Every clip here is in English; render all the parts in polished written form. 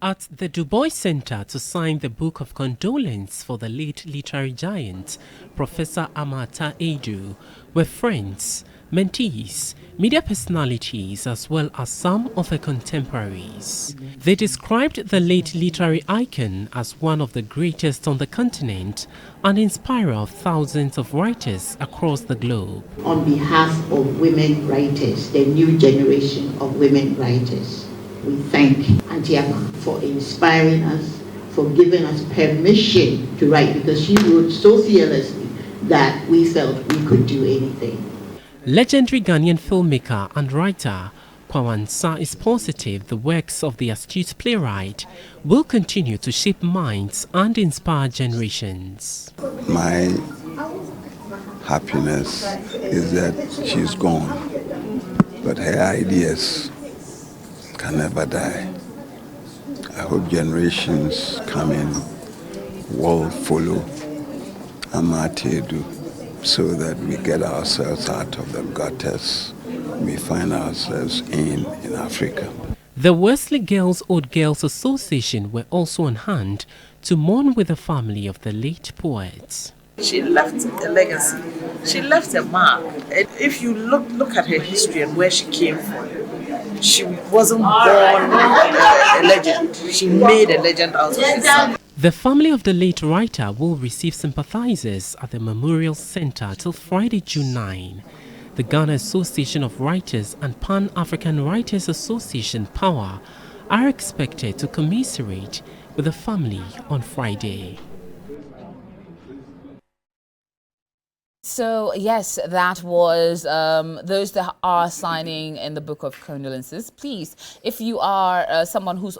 At the Du Bois Center to sign the Book of Condolence for the late literary giant, Professor Ama Ata Aidoo, were friends, mentees, media personalities, as well as some of her contemporaries. They described the late literary icon as one of the greatest on the continent and inspirer of thousands of writers across the globe. On behalf of women writers, the new generation of women writers, we thank Auntie Ama for inspiring us, for giving us permission to write, because she wrote so fearlessly that we felt we could do anything. Legendary Ghanaian filmmaker and writer Kwawan Sa is positive the works of the astute playwright will continue to shape minds and inspire generations. My happiness is that she's gone, but her ideas can never die. I hope generations coming will follow Ama Ata Aidoo, so that we get ourselves out of the gutters we find ourselves in Africa. The Wesley Girls Old Girls Association were also on hand to mourn with the family of the late poet. She left a legacy. She left a mark. And if you look at her history and where she came from, she wasn't born a legend. She made a legend out of herself. The family of the late writer will receive sympathizers at the Memorial Center till Friday, June 9. The Ghana Association of Writers and Pan-African Writers Association POWER are expected to commiserate with the family on Friday. So yes, that was those that are signing in the Book of Condolences. Please, if you are someone who's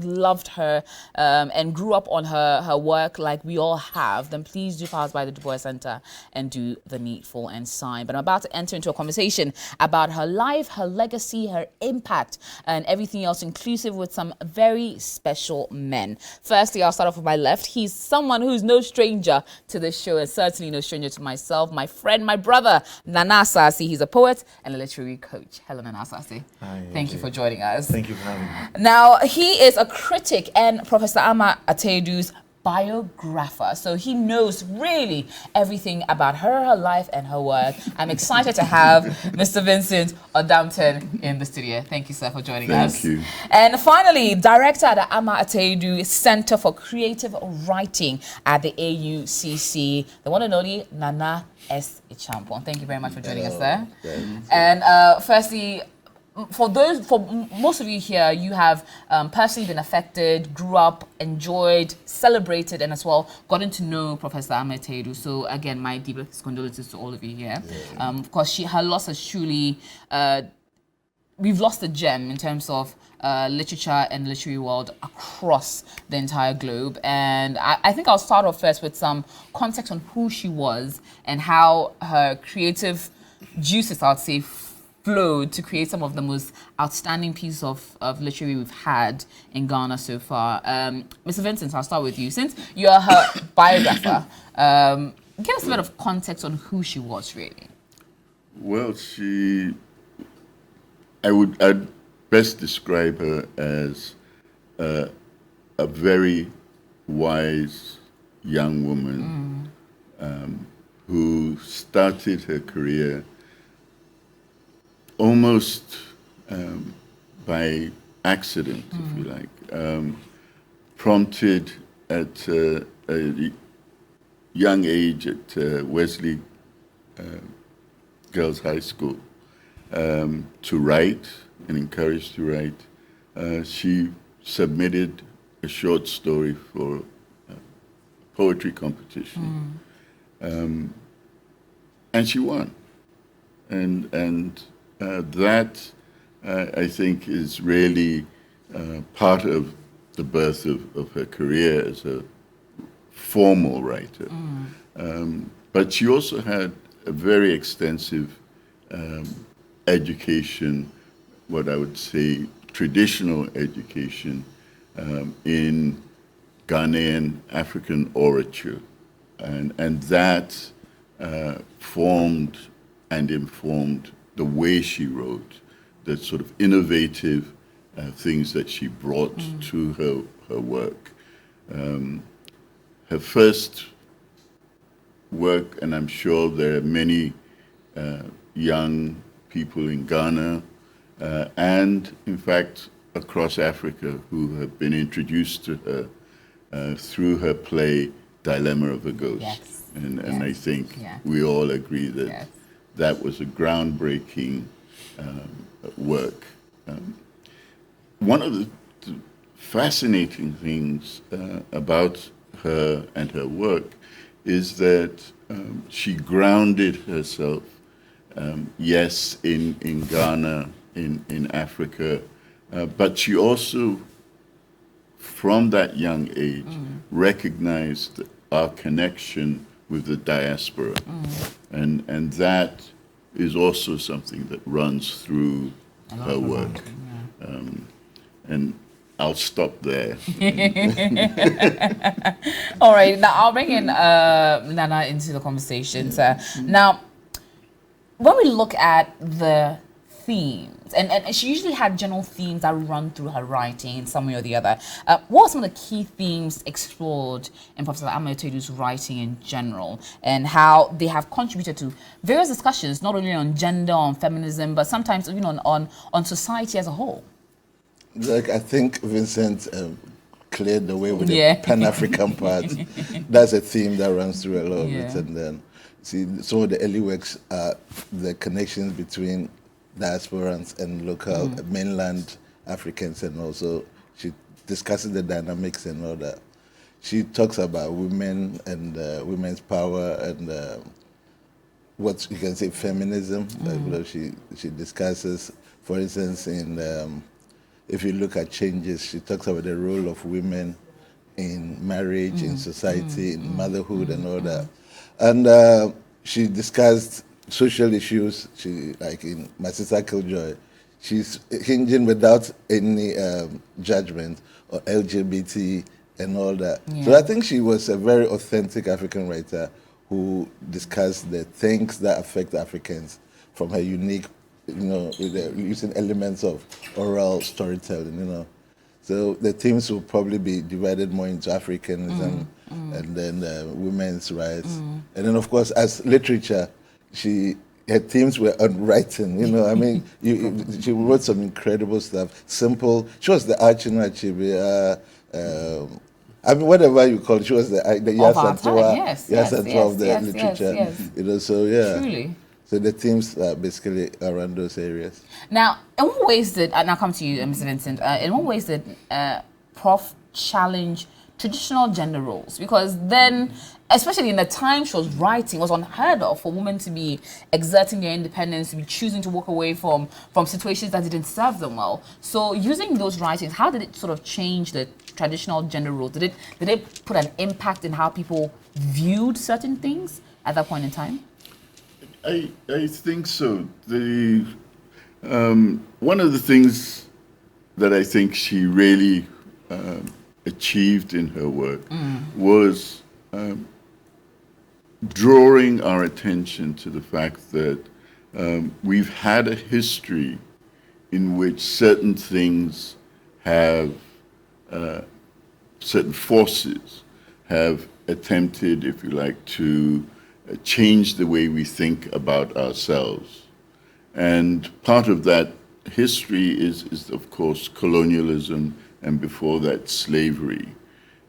loved her and grew up on her work like we all have, then please do pass by the Du Bois Center and do the needful and sign. But I'm about to enter into a conversation about her life, her legacy, her impact, and everything else, inclusive with some very special men. Firstly, I'll start off with my left. He's someone who's no stranger to this show and certainly no stranger to myself. My friend, my brother, Nana Asase. He's a poet and a literary coach. Hello, Nana Asase. Hi. Thank you for joining us. Thank you for having me. Now, he is a critic and Professor Ama Ata Aidoo's biographer. So he knows really everything about her life, and her work. I'm excited to have Mr. Vincent Odampton in the studio. Thank you, sir, for joining us. Thank you. And finally, director at the Ama Ata Aidoo Center for Creative Writing at the AUCC, the one and only Nana S. Ichampon. Thank you very much for joining us, sir. And firstly, for most of you here, you have personally been affected, grew up, enjoyed, celebrated, and as well gotten to know Professor Ama Ata Aidoo. So again, my deepest condolences to all of you here. Of course, her loss has truly, we've lost a gem in terms of literature and literary world across the entire globe. And I think I'll start off first with some context on who she was and how her creative juices, I'd say, flowed to create some of the most outstanding pieces of literature we've had in Ghana so far. Mr. Vincent, I'll start with you. Since you're her biographer, give us a bit of context on who she was, really. Well, I'd best describe her as a very wise young woman who started her career almost by accident, if you like, prompted at a young age at Wesley Girls High School to write and encouraged to write. She submitted a short story for a poetry competition, and she won. And that, I think, is really part of the birth of her career as a formal writer. But she also had a very extensive education, what I would say traditional education, in Ghanaian African orature. And that formed and informed the way she wrote, the sort of innovative things that she brought to her work. Her first work, and I'm sure there are many young people in Ghana and, in fact, across Africa who have been introduced to her through her play Dilemma of a Ghost. Yes. And I think we all agree that that was a groundbreaking work. One of the fascinating things about her and her work is that she grounded herself, yes, in Ghana, in Africa, but she also, from that young age, recognized our connection with the diaspora. And that is also something that runs through her work. And I'll stop there. All right, now I'll bring in Nana into the conversation. Now, when we look at the themes, and she usually had general themes that run through her writing in some way or the other. What are some of the key themes explored in Professor Ama Ata Aidoo's writing in general, and how they have contributed to various discussions, not only on gender, on feminism, but sometimes even on society as a whole? Like, I think Vincent cleared the way with the Pan-African part. That's a theme that runs through a lot of it. And then, see, some of the early works are the connections between diasporans and local mainland Africans, and also she discusses the dynamics and all that. She talks about women and women's power and what you can say feminism. She discusses, for instance, in if you look at changes, she talks about the role of women in marriage, in society, in motherhood, and all that. And she discussed social issues. She, like in My Sister Killjoy, she's hinging without any judgment or LGBT and all that. So I think she was a very authentic African writer who discussed the things that affect Africans from her unique, using elements of oral storytelling, So the themes will probably be divided more into Africanism and then women's rights. And then, of course, as literature, her themes were on writing, I mean, she wrote some incredible stuff, simple. She was the Achebe, I mean, whatever you call it, she was the Yasantwa of the literature. So, yeah. Truly. So the themes are basically around those areas. Now, in what ways did, and I'll come to you, Mr. Vincent, in what ways did Prof challenge traditional gender roles? Because then, especially in the time she was writing, it was unheard of for women to be exerting their independence, to be choosing to walk away from situations that didn't serve them well. So using those writings, how did it sort of change the traditional gender roles? Did it put an impact in how people viewed certain things at that point in time? I think so. One of the things that I think she really achieved in her work was drawing our attention to the fact that we've had a history in which certain things have, certain forces have attempted, if you like, to change the way we think about ourselves. And part of that history is of course, colonialism, and before that, slavery.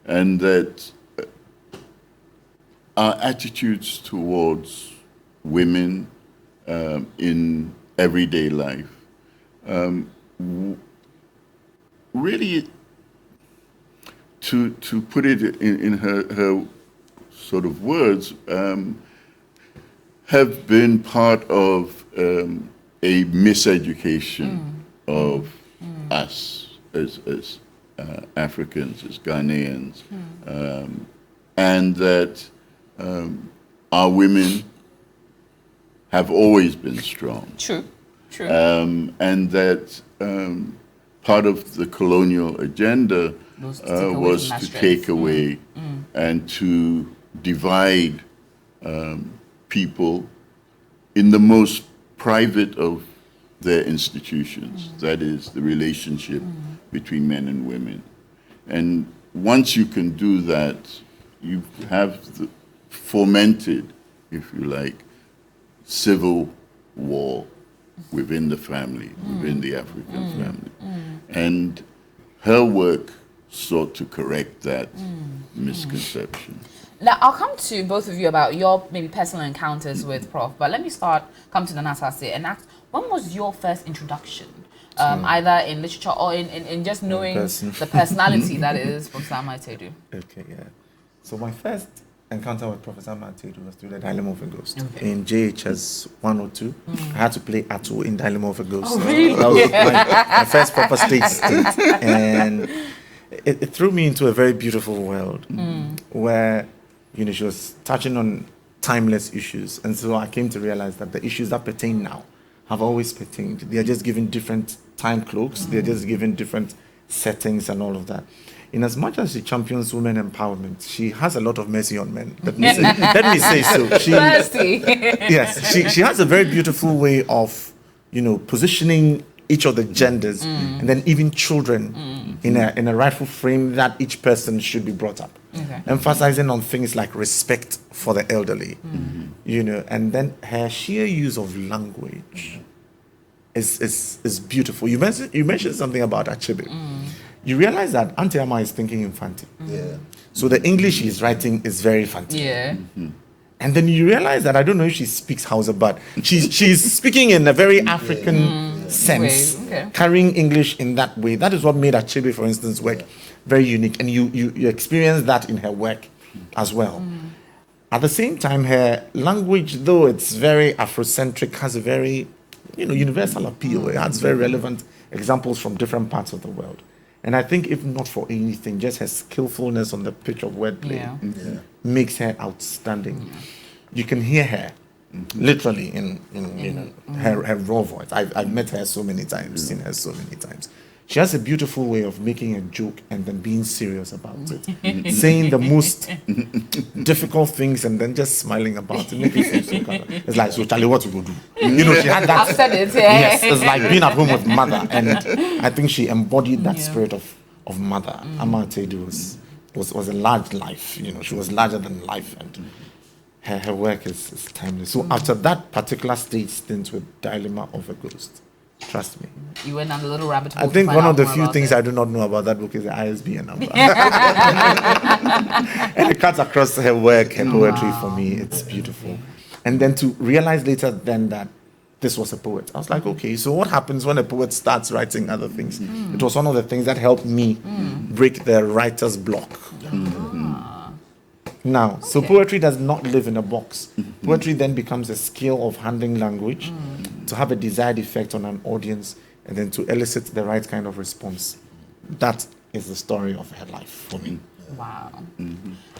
And that our attitudes towards women in everyday life really, to put it in her sort of words, have been part of a miseducation of us as Africans, as Ghanaians, and that our women have always been strong. True. And that part of the colonial agenda was to take away and to divide people in the most private of their institutions. That is the relationship between men and women. And once you can do that, you have fomented, if you like, civil war within the family, within the African family. And her work sought to correct that misconception. Now, I'll come to both of you about your maybe personal encounters with Prof, but let me come to Nanasase and ask, when was your first introduction? Either in literature or in just knowing the personality that is Professor Ama Ata Aidoo? Okay, yeah. So my first encounter with Professor Ama Ata Aidoo was through the Dilemma of a Ghost. Okay. In JHS 102, I had to play Ato in Dilemma of a Ghost. Oh, really? That was my first proper stage. And it threw me into a very beautiful world where, you know, she was touching on timeless issues. And so I came to realize that the issues that pertain now have always pertained. They are just given different time cloaks. They're just given different settings and all of that. In as much as she champions women empowerment, she has a lot of mercy on men. Let me say so. Yes, she has a very beautiful way of, you know, positioning each of the genders and then even children in a rightful frame that each person should be brought up. Okay. Emphasizing on things like respect for the elderly, you know, and then her sheer use of language is beautiful. You mentioned something about Achebe. You realize that Auntie Ama is thinking infantile. Yeah. So the English she's writing is very infantile. Yeah. And then you realize that, I don't know if she speaks Hausa, but she's speaking in a very African sense, carrying English in that way. That is what made Achebe, for instance, work very unique. And you experience that in her work as well. At the same time, her language, though it's very Afrocentric, has a very, you know, universal appeal. It has very relevant examples from different parts of the world. And I think if not for anything, just her skillfulness on the pitch of wordplay makes her outstanding. You can hear her literally in you know, her raw voice. I've met her so many times, seen her so many times. She has a beautiful way of making a joke and then being serious about it, saying the most difficult things and then just smiling about it, making it so kind of, it's like, so Charlie, what you go do? You know, she had that. I've said it, Yes, it's like being at home with mother, and I think she embodied that spirit of mother. Ama Ata Aidoo was a large life. You know, she was larger than life, and her work is timeless. So after that particular stage stint with Dilemma of a Ghost, trust me, you went on a little rabbit hole. I think one of the few things I do not know about that book is the ISBN number. And it cuts across her work, her poetry for me. It's beautiful. And then to realize later then that this was a poet, I was like, okay, so what happens when a poet starts writing other things? It was one of the things that helped me break the writer's block. Now, so poetry does not live in a box. Poetry then becomes a skill of handling language to have a desired effect on an audience and then to elicit the right kind of response. That is the story of her life for me. Wow.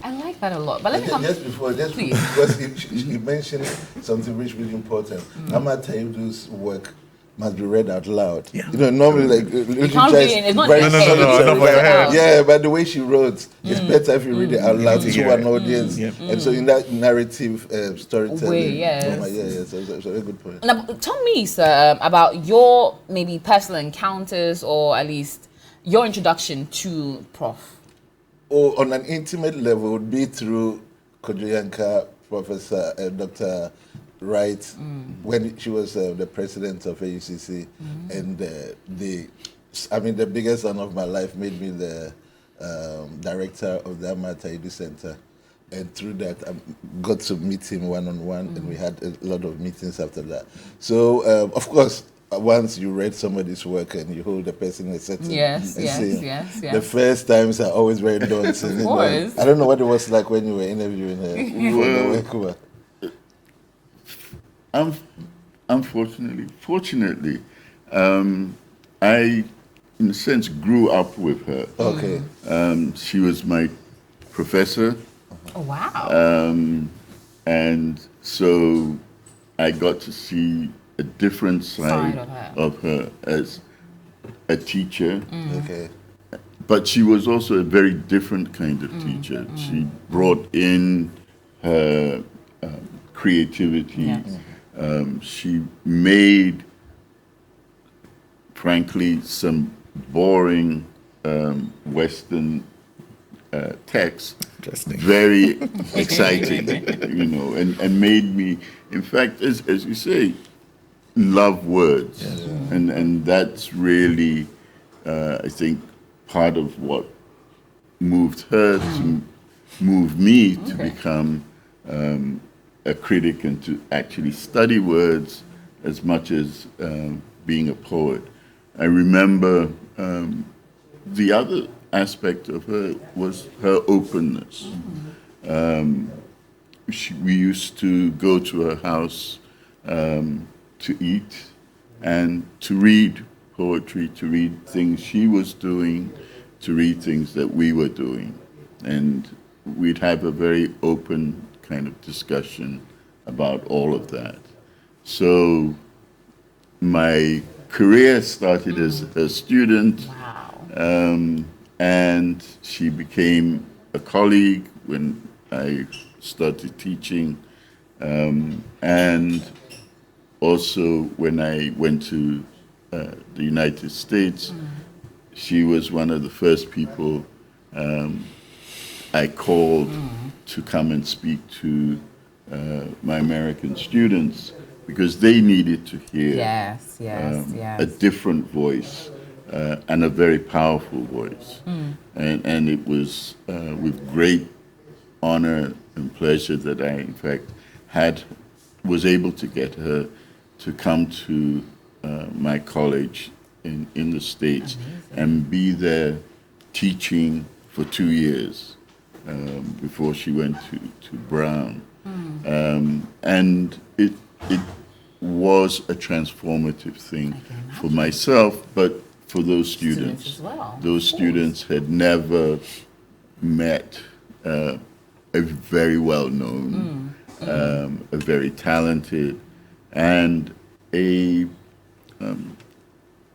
I like that a lot. But let me come... Because you mentioned something which was important. Ama Ata Aidoo's work must be read out loud. Yeah. You know, normally like literature is very yeah, but the way she wrote, it's better if you read it out loud to an audience. And so in that narrative storytelling, so it's a very good point. Now, tell me, sir, about your maybe personal encounters or at least your introduction to Prof. Oh, on an intimate level, would be through Kojoyanka, Professor Dr. Wright, when she was the president of AUCC, and the biggest son of my life made me the director of the Ama Ata Aidoo Center, and through that I got to meet him one-on-one, and we had a lot of meetings after that. So, of course, once you read somebody's work and you hold the person in a setting, yes. The first times are always very daunting. Of course. I don't know what it was like when you were interviewing her. Fortunately, I, in a sense, grew up with her. Okay. She was my professor. Oh, wow. And so I got to see a different side of her as a teacher. Okay. But she was also a very different kind of teacher. She brought in her creativity. She made frankly, some boring Western text very exciting, you know, and made me, in fact, as you say, love words. Yes. And that's really, I think, part of what moved her to move me to become a critic and to actually study words as much as being a poet. I remember the other aspect of her was her openness. We used to go to her house to eat and to read poetry, to read things she was doing, to read things that we were doing. And we'd have a very open kind of discussion about all of that. So my career started as a student. Wow. And she became a colleague when I started teaching. And also when I went to the United States, she was one of the first people I called to come and speak to my American students because they needed to hear a different voice. And a very powerful voice. And it was with great honor and pleasure that I, in fact, was able to get her to come to my college in the States. Amazing. And be there teaching for 2 years before she went to Brown. And it was a transformative thing for myself, but for those students. As well. Those students had never met a very well-known, a very talented, and a,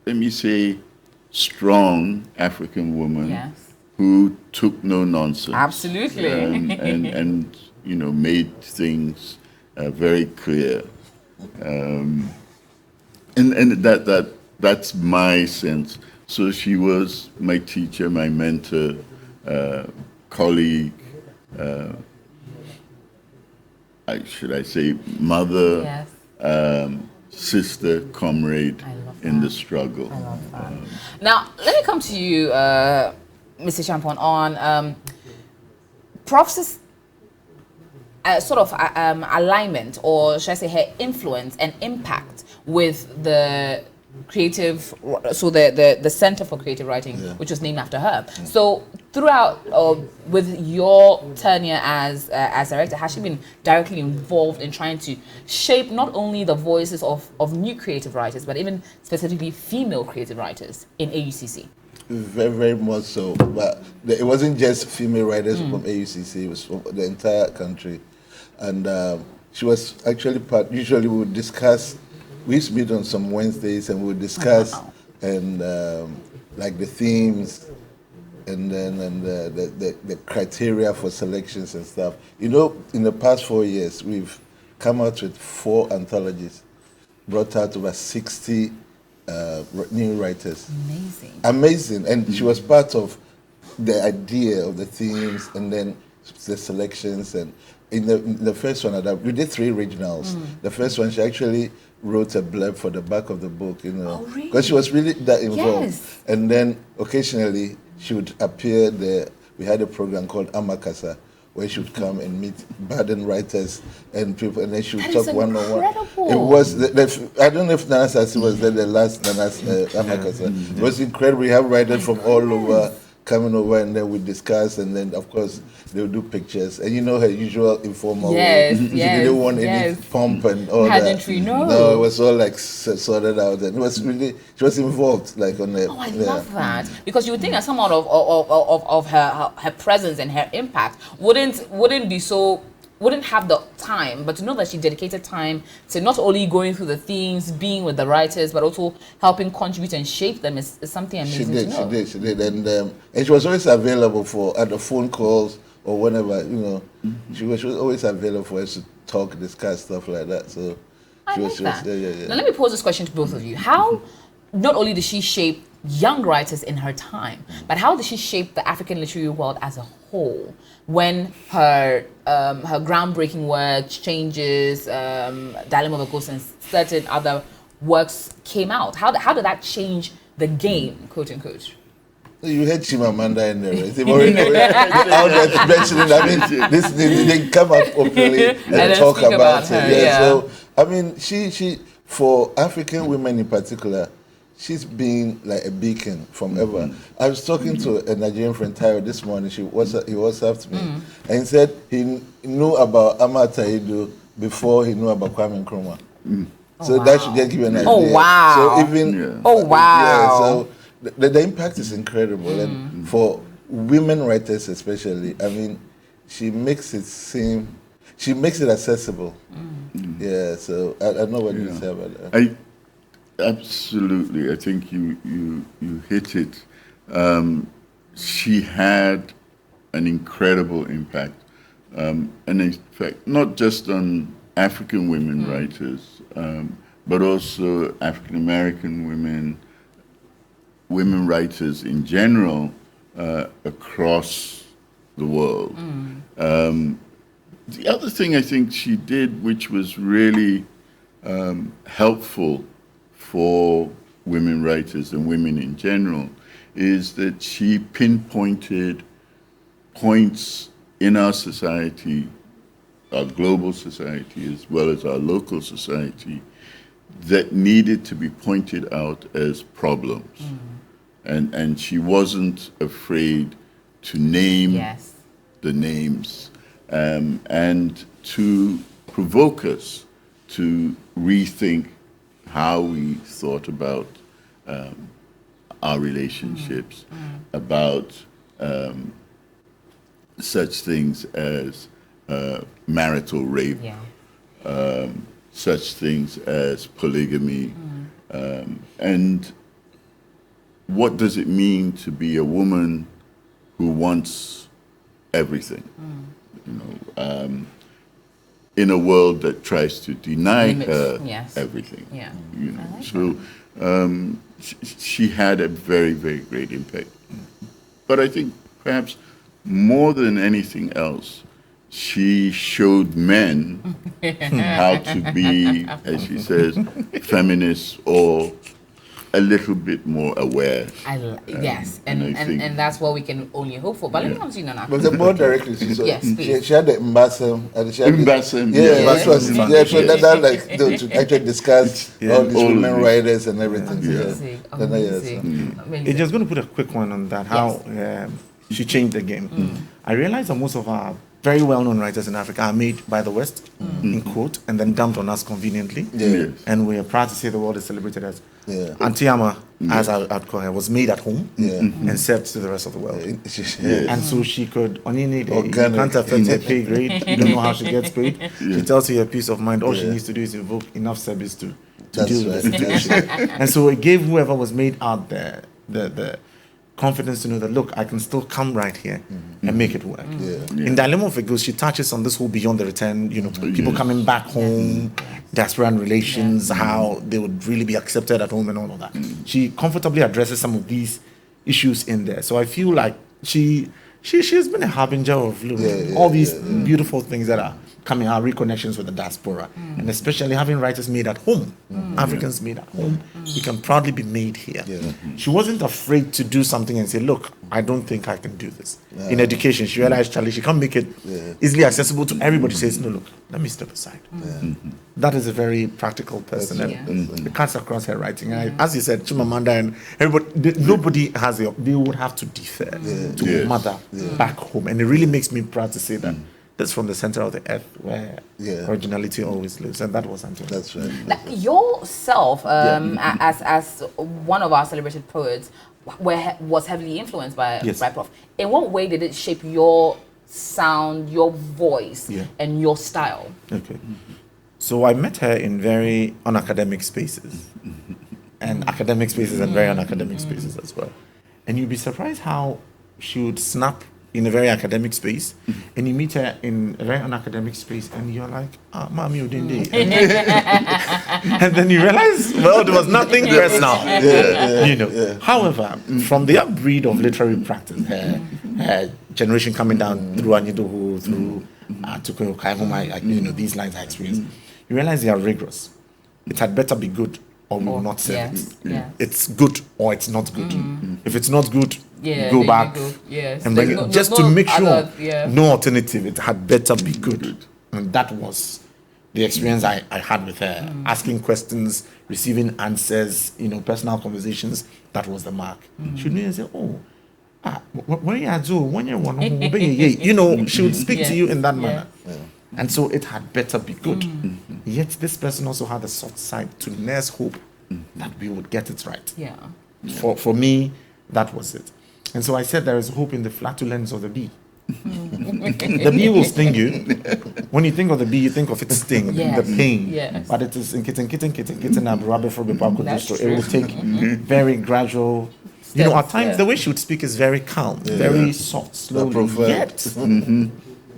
let me say, strong African woman who took no nonsense. Absolutely. And you know, made things very clear. And that's my sense. So she was my teacher, my mentor, colleague, should I say mother, sister, comrade in the struggle. I love that. Now, let me come to you, Mr. Champon, on Prof's sort of alignment, or should I say her influence and impact with the creative, so the Center for Creative Writing, which was named after her. So throughout, with your tenure as director, has she been directly involved in trying to shape not only the voices of new creative writers, but even specifically female creative writers in AUCC? Very, very much so. But it wasn't just female writers from AUCC, it was from the entire country. And she was actually part, usually we would discuss. We used to meet on some Wednesdays and we would discuss and like the themes and then the criteria for selections and stuff. You know, in the past 4 years, we've come out with 4 anthologies, brought out over 60 new writers. Amazing. Amazing. And she was part of the idea of the themes and then the selections. And in the first one, we did 3 originals. The first one, she actually wrote a blurb for the back of the book, you know, because she was really that involved. Yes. And then occasionally she would appear there. We had a program called Amakasa, where she would come and meet burden writers and people, and then she would talk one-on-one. It was, I don't know if Nana Sassi was there, the last Nana's Amakasa. It was incredible. We have writers from all over coming over, and then we discuss, and then of course they would do pictures, and you know her usual informal way. She didn't want any pomp and all that. No, it was all like sorted out, and it was really, she was involved like on the. Oh, I love that, because you would think that some out of her presence and her impact wouldn't be so. Wouldn't have the time, but to know that she dedicated time to not only going through the themes, being with the writers, but also helping contribute and shape them is something amazing to know. She did, and she was always available for the phone calls or whenever, you know. She was always available for us to talk, discuss stuff like that. So I like that. Now let me pose this question to both of you: How not only did she shape young writers in her time, but how did she shape the African literary world as a whole when her groundbreaking work, Changes, Dilemma of a Ghost, and certain other works came out? How did that change the game, quote unquote? You had Chimamanda in there, right? They've already mentioned it. I mean, they come up openly and talk about it. Yeah. So, I mean, she for African women in particular, she's been like a beacon from ever. I was talking to a Nigerian friend, Tyro, this morning. He WhatsApped me, and he said he knew about Ama Ata Aidoo before he knew about Kwame Nkrumah. So that should just give you an idea. Oh wow! So even wow! So the impact is incredible, and for women writers especially, I mean, she makes it accessible. Yeah. So I don't know what you say about that. Absolutely, I think you hit it. She had an incredible impact, and in fact, not just on African women writers, but also African American women writers in general across the world. The other thing I think she did, which was really helpful for women writers and women in general, is that she pinpointed points in our society, our global society as well as our local society, that needed to be pointed out as problems. And she wasn't afraid to name the names and to provoke us to rethink how we thought about our relationships, about such things as marital rape, such things as polygamy, and what does it mean to be a woman who wants everything, in a world that tries to deny her everything. So she had a very, very great impact. But I think perhaps more than anything else, she showed men how to be, as she says, feminists or a little bit more aware. And that's what we can only hope for. But let me come to you, Nana. But the more directly, she saw, she had the Mbasem, and she had Mbasem, so that like to actually discuss all these women writers and everything. I'm just going to put a quick one on that. How she changed the game. I realized that most of our very well-known writers in Africa are made by the West, in quote, and then dumped on us conveniently. And we are proud to say the world is celebrated as Auntie Ama, as I'd call her, was made at home and served to the rest of the world. And so she could, on any day, you can't affect her pay grade, you don't know how she gets paid. She tells you her peace of mind. All she needs to do is invoke enough service to deal with the situation. And so it gave whoever was made out there the confidence to know that, look, I can still come right here and make it work. In Dilemma of a Ghost, she touches on this whole beyond the return, people coming back home, diaspora relations, how they would really be accepted at home and all of that. She comfortably addresses some of these issues in there. So I feel like she has been a harbinger of all these beautiful things that are coming, our reconnections with the diaspora, and especially having writers made at home, Africans made at home. We can proudly be made here. She wasn't afraid to do something and say, look, I don't think I can do this. In education, she realized, Charlie, she can't make it easily accessible to everybody. She says, no, look, let me step aside. That is a very practical person. And it cuts across her writing. As you said, Chimamanda and everybody, nobody has they would have to defer to mother back home. And it really makes me proud to say that that's from the center of the earth where originality always lives, and that was something. That's right. Yourself, as one of our celebrated poets, was heavily influenced by Prof. In what way did it shape your sound, your voice, and your style? Okay. So I met her in very unacademic spaces, and academic spaces and very unacademic spaces as well. And you'd be surprised how she would snap in a very academic space, and you meet her in a very unacademic space, and you're like, Mami Odinde. And then you realize, well, there was nothing personal. However, from the upbreed of literary practice, her generation coming down through Anidoho, through Tukoyo Kai, these lines I experienced, you realize they are rigorous. It had better be good, or we will not sell it. It's good or it's not good. If it's not good, go back and bring it. Just to make sure no alternative, it had better be good. And that was the experience I had with her. Asking questions, receiving answers, personal conversations. That was the mark. She would say, she would speak to you in that manner. And so it had better be good. Yet this person also had a soft side to nurse hope that we would get it right. For me, that was it. And so I said there is hope in the flatulence of the bee. The bee will sting you. When you think of the bee, you think of its sting, the pain. But it is in kitten, it will take very gradual. At times the way she would speak is very calm, very soft, slowly. Yet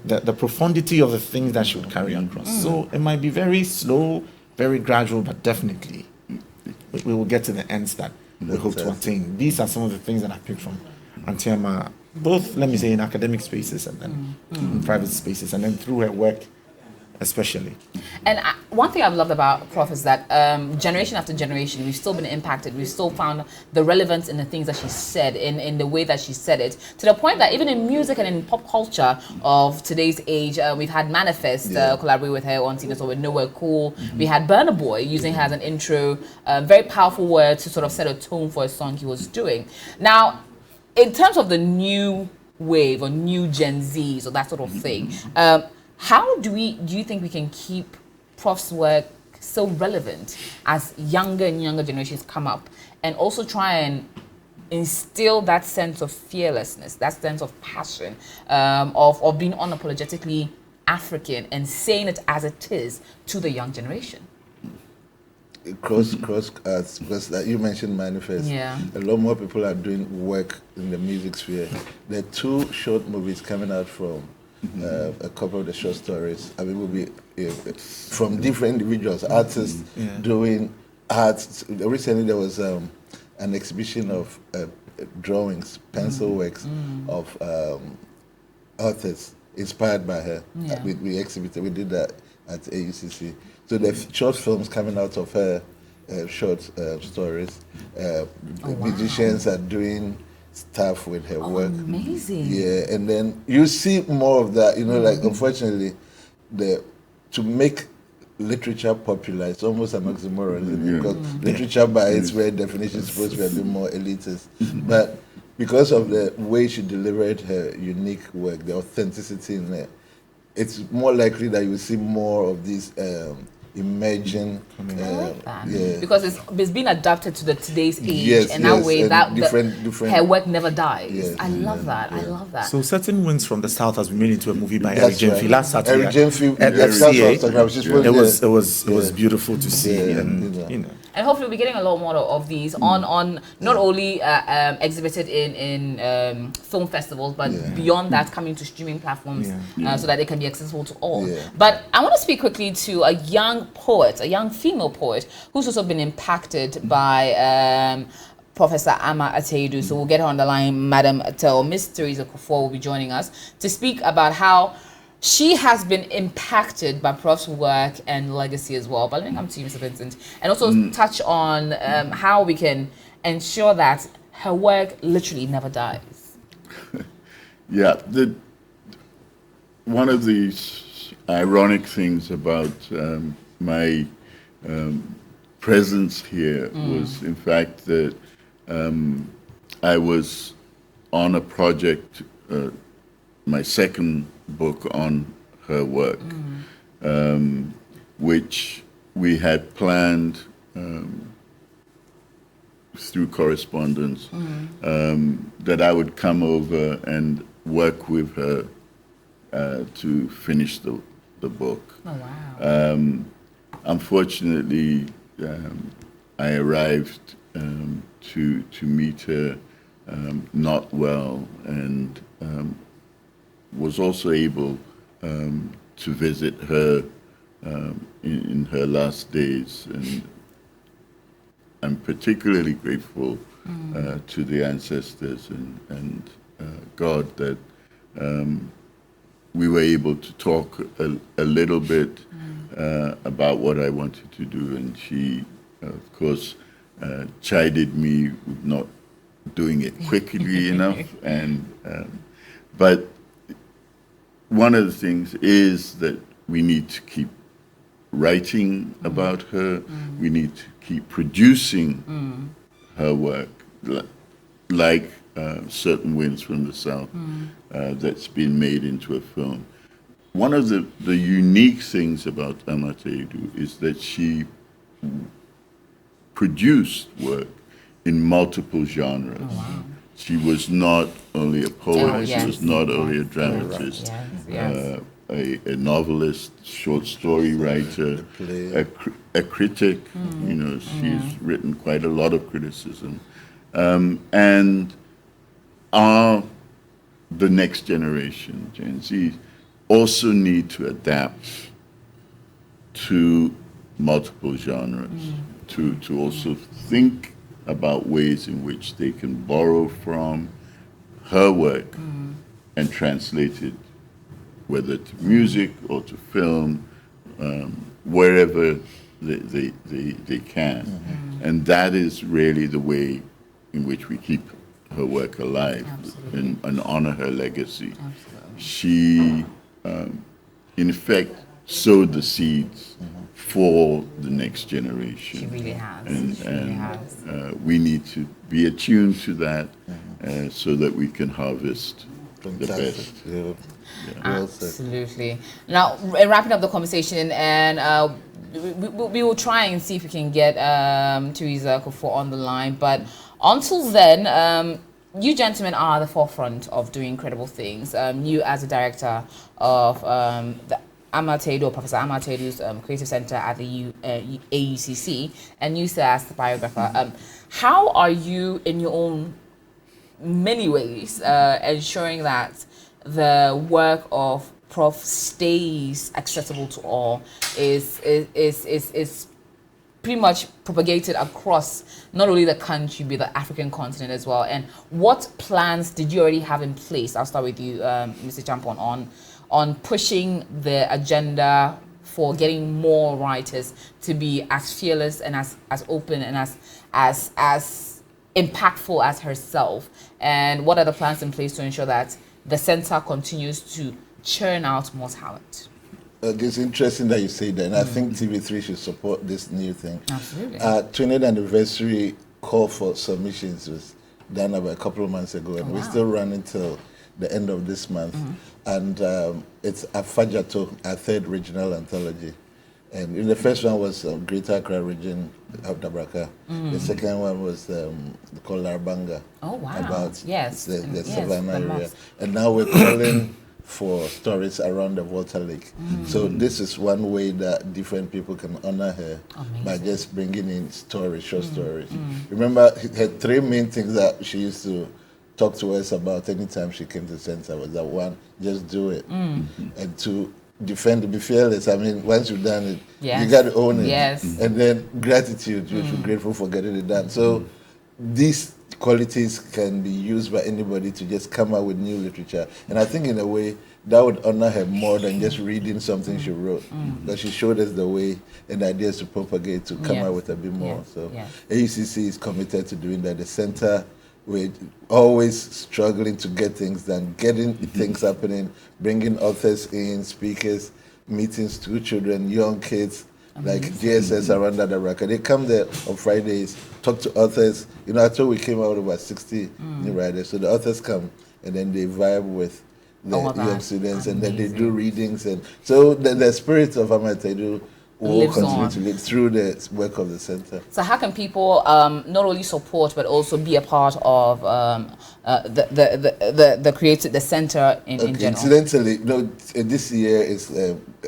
the profundity of the things that she would carry across. So it might be very slow, very gradual, but definitely we will get to the ends that we hope to attain. These are some of the things that I picked from Auntie Ama, both, let me say, in academic spaces and then in private spaces, and then through her work especially. And one thing I've loved about Prof is that generation after generation, we've still been impacted. We've still found the relevance in the things that she said, in the way that she said it, to the point that even in music and in pop culture of today's age, we've had Manifest collaborate with her on Tina So with Nowhere Cool. We had Burna Boy using her as an intro, very powerful word to sort of set a tone for a song he was doing. Now, in terms of the new wave or new Gen Zs or that sort of thing, how do you think we can keep Prof's work so relevant as younger and younger generations come up, and also try and instill that sense of fearlessness, that sense of passion, of being unapologetically African and saying it as it is to the young generation? Cross because you mentioned Manifest. A lot more people are doing work in the music sphere. There are 2 short movies coming out from a couple of the short stories. I mean, will be from different individuals, artists doing arts. Recently, there was an exhibition of drawings, pencil works of authors inspired by her. We exhibited. We did that at AUCC. So the short films coming out of her short stories. Musicians are doing stuff with her work. Amazing. And then you see more of that. Like unfortunately, to make literature popular, it's almost an oxymoron because literature by its very definition is supposed to be a bit more elitist. But because of the way she delivered her unique work, the authenticity in it, it's more likely that you will see more of these emerging. Because it's been adapted to today's age, and that way that different her work never dies. I love that. I love that. So Certain Winds from the South has been made into a movie by Eric Jemfi last Saturday. Eric Jemfi at FCA. It was beautiful to see, and hopefully we'll be getting a lot more of these on not only exhibited in film festivals, but beyond that, coming to streaming platforms so that they can be accessible to all. But I want to speak quickly to a young poet, a young female poet who's also been impacted by Professor Ama Ata Aidoo. So we'll get her on the line. Madam Tel, Miss Teresa Kufuor will be joining us to speak about how she has been impacted by Prof's work and legacy as well. But let me come to you, Mr. Vincent, and also touch on how we can ensure that her work literally never dies. One of the ironic things about my presence here was, in fact, that I was on a project, my second book on her work, which we had planned through correspondence, that I would come over and work with her to finish the book. Oh, wow. Unfortunately, I arrived to meet her not well, and was also able to visit her in her last days, and I'm particularly grateful to the ancestors and God that we were able to talk a little bit about what I wanted to do, and she, of course, chided me with not doing it quickly enough, and but one of the things is that we need to keep writing about her. We need to keep producing her work, like Certain Winds from the South, that's been made into a film. One of the unique things about Ama Ata Aidoo is that she produced work in multiple genres. Oh, wow. She was not only a poet, yes. she was not only a dramatist, a novelist, short story writer, a critic. You know, she's written quite a lot of criticism. And the next generation, Gen Z, also need to adapt to multiple genres, to also think about ways in which they can borrow from her work and translate it, whether to music or to film, wherever they can. And that is really the way in which we keep her work alive and honor her legacy. She, in effect, sowed the seeds for the next generation. She really has. And we need to be attuned to that so that we can harvest the best. Yeah. Absolutely. Now, wrapping up the conversation, and we will try and see if we can get Teresa Kufuor on the line. But until then, you gentlemen are at the forefront of doing incredible things. You as a director of the Ama Ata Aidoo, Professor Ama Ata Aidoo's Creative Center at the AUCC, and you, sir, as the biographer. How are you, in your own many ways, ensuring that the work of Prof stays accessible to all, is pretty much propagated across not only the country but the African continent as well? And what plans did you already have in place? I'll start with you, Mr. Champon, on pushing the agenda for getting more writers to be as fearless and as open and as impactful as herself. And what are the plans in place to ensure that the center continues to churn out more talent? It's interesting that you say that, and I think TV3 should support this new thing. Absolutely. 20th anniversary call for submissions was done about a couple of months ago, and we're still running till the end of this month. And it's Afajato, our third regional anthology. And the first one was Greater Accra region of Dabraka. The second one was called Larbanga. Oh, wow. About the Savannah the area. And now we're calling for stories around the Water Lake. So this is one way that different people can honor her by just bringing in stories, short stories. Remember, her three main things that she used to talk to us about anytime she came to the center was that, one, just do it. And two, defend it, be fearless. I mean, once you've done it, you got to own it. And then gratitude, you should be grateful for getting it done. So these qualities can be used by anybody to just come out with new literature. And I think in a way that would honor her more than just reading something she wrote. Because she showed us the way and ideas to propagate, to come out with a bit more. So AUCC is committed to doing that. The center, we're always struggling to get things done, getting things happening, bringing authors in, speakers, meeting school children, young kids, like GSS around the record. They come there on Fridays, talk to authors. You know, I told we came out with about 60 new writers. So the authors come and then they vibe with the young students, and then they do readings. And so the spirit of Ama Ata Aidoo will continue to live through the work of the center. So how can people not only support but also be a part of the center in general? Incidentally, this year is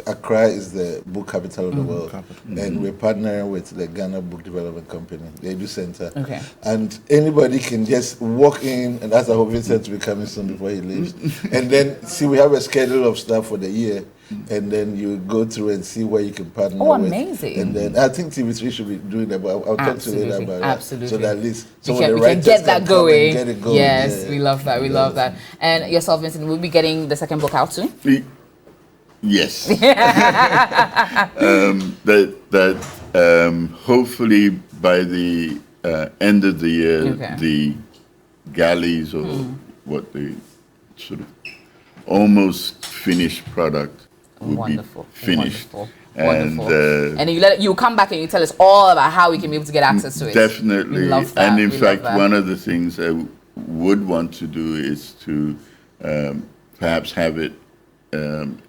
Accra is the book capital of the world, and we're partnering with the Ghana Book Development Company, the Edu Center. Okay. And anybody can just walk in, and that's how Vincent will be coming soon before he leaves. And then see, we have a schedule of stuff for the year. And then you go through and see where you can partner with. Amazing. And then I think TV3 should be doing that, but I'll talk to you later about that. Absolutely. So that at least we can get that going. Get it going. Yes, we love that. We love that. And yourself, Vincent, we'll be getting the second book out soon? Yes. Hopefully by the end of the year, the galleys or what the sort of almost finished product will be finished. Wonderful. And you come back and you tell us all about how we can be able to get access to it. Definitely. We love that. And in fact, one of the things I would want to do is to perhaps have it in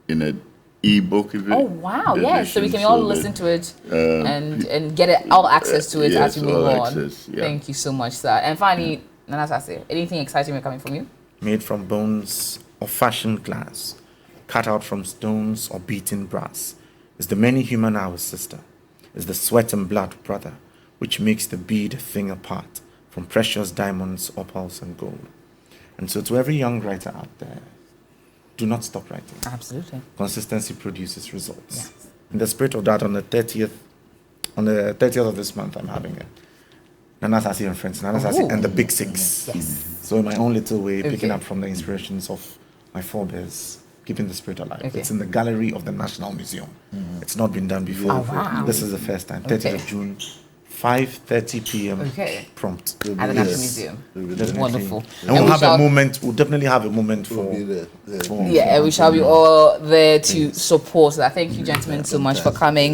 an e-book event. Oh wow! Yes, so we can all listen to it and get it, all access to it as we move on. Thank you so much, sir. And finally, Nana Sase, anything exciting coming from you? Made from bones or fashioned glass, cut out from stones or beaten brass, is the many human hours sister, is the sweat and blood brother, which makes the bead a thing apart from precious diamonds, opals, and gold. And so to every young writer out there, do not stop writing. Absolutely. Consistency produces results. Yes. In the spirit of that, on the 30th of this month, I'm having it. Nana Sase and Friends, Nana Sase and the Big Six. Yes. So in my own little way, picking up from the inspirations of my forebears, keeping the spirit alive. It's in the gallery of the National Museum. It's not been done before. Oh, wow. This is the first time. 30th of June, 5:30 p.m. Prompt. At the National Museum. Wonderful. And we'll have a moment. We'll definitely have a moment for. We shall be all there to support that. Thank you, gentlemen, so much for coming.